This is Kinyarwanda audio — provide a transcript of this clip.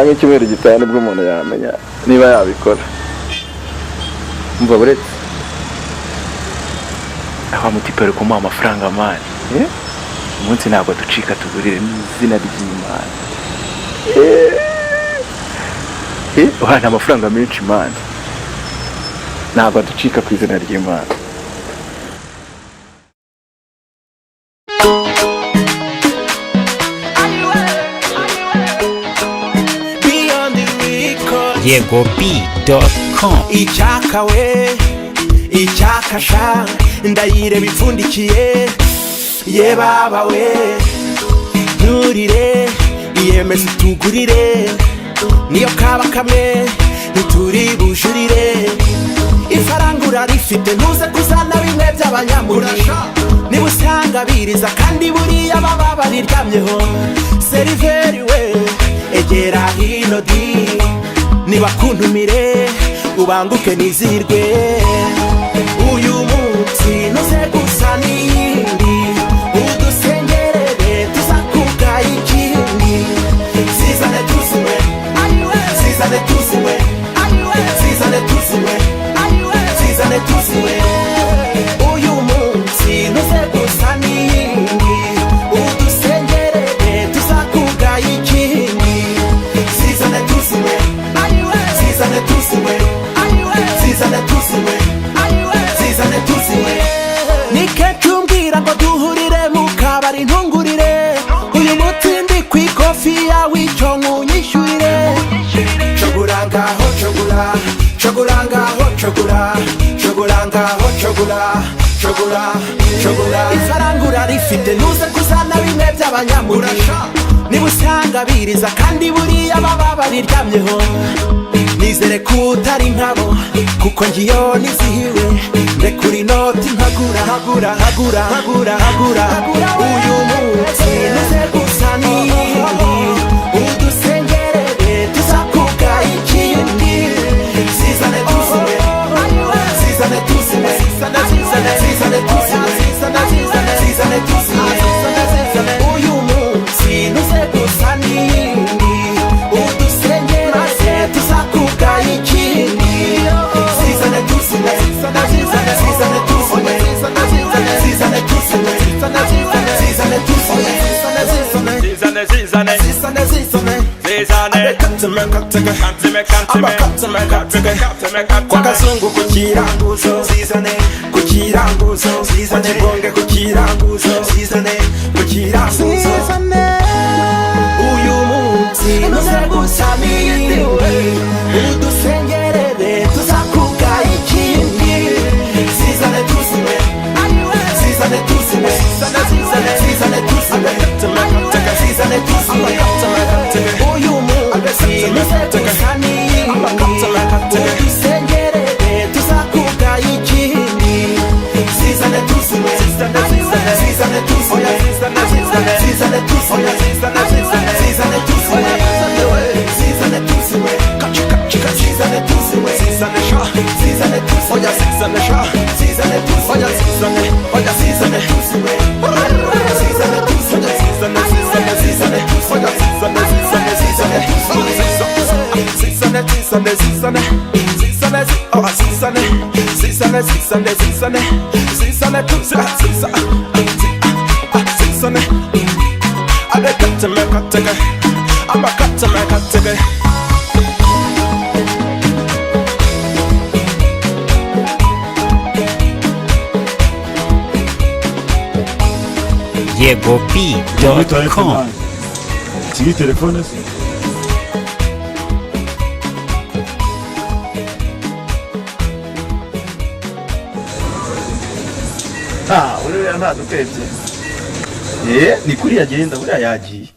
nk'icyumweru gitaha nibwo umuntu yamenya niba yabikora. Umva buretse aho mutipere kumuha amafaranga mani umunsi ntabwo ducika tugurire n'izina ry'Imana. Uhana amafaranga menshi mani ntabwo ducika ku izina ry'Imana. YegoB.com Icyakawe icyakasha ndayire bipfundikiye ye baba we nturire iyemeze tugurire niyo kaba kamwe ntituri bujurire ifarangura rifite ntuze kuzana bimwe by'abanyamurasha niba usanga biriza kandi buriya baba bariryamyeho seriveri we egera hino di niba kuntumire ubanguke nizirwe uyu munsi nuze gusa n'iyindi udusengerere tuzakugaye ikindi zizane tuziwe zizane tuziwe zizane tuziwe zizane tuziwe uyu munsi nuze gusa n'iyindi udusengerere tuzakugaye ikindi zizane tuziwe zizane tuziwe zizane tuziwe zizane tuziwe nikecumbwira ngo duhurire mu kabari ntungurire uyu mutindi kw'ikofi yawe icyo nkunyishyurire cogura ngaho cogura cogura ngaho cogura cogura ngaho cogura cogura cogura ifarangura rifite ntuze kuzana bimwe by'abanyamurasha niba usanga biriza kandi buriya baba bariryamyeho nizere ko utari nkabo kuko ngiyo nizihiwe ndekura inoti nkagura hagura hagura hagura hagura uyu munsi nuze gusa n'iyindi udusengerere tuzakugaye ikindi zizane tuziwe zizane tuziwe zizane tuziwe zizane tuziwe uyu munsi nuze gusa n'iyindi udusengerere tuzakugaye ikindi zizane tuziwe zizane tuziwe zizane tuziwe zizane tuziwe kwa kazungu ku kiranguzo zizane ku kiranguzo zizane bonge ku kiranguzo zizane ku kiranguzo uyu munsi nuze gusa n'iyindi udusengerere tuzakugaye ikindi zizane tuziwe zizane tuziwe zizane tuziwe zizane tuziwe uyu munsi nuze gusa n'iyindi udusengerere tuzakugaye ikindi zizane tuziwe zizane tuziwe zizane tuziwe zizane tuziwe zizane tuziwe kachika zizane tuziwe zizane sha zizane tuziwe oya zizane sha zizane tuziwe oya zizane zizane tuziwe zizane tuziwe zizane zizane tuziwe oya zizane zizane YegoB.com Tiri telefone se uriya ntadukwebye ni kuri yagenda buriya yagiye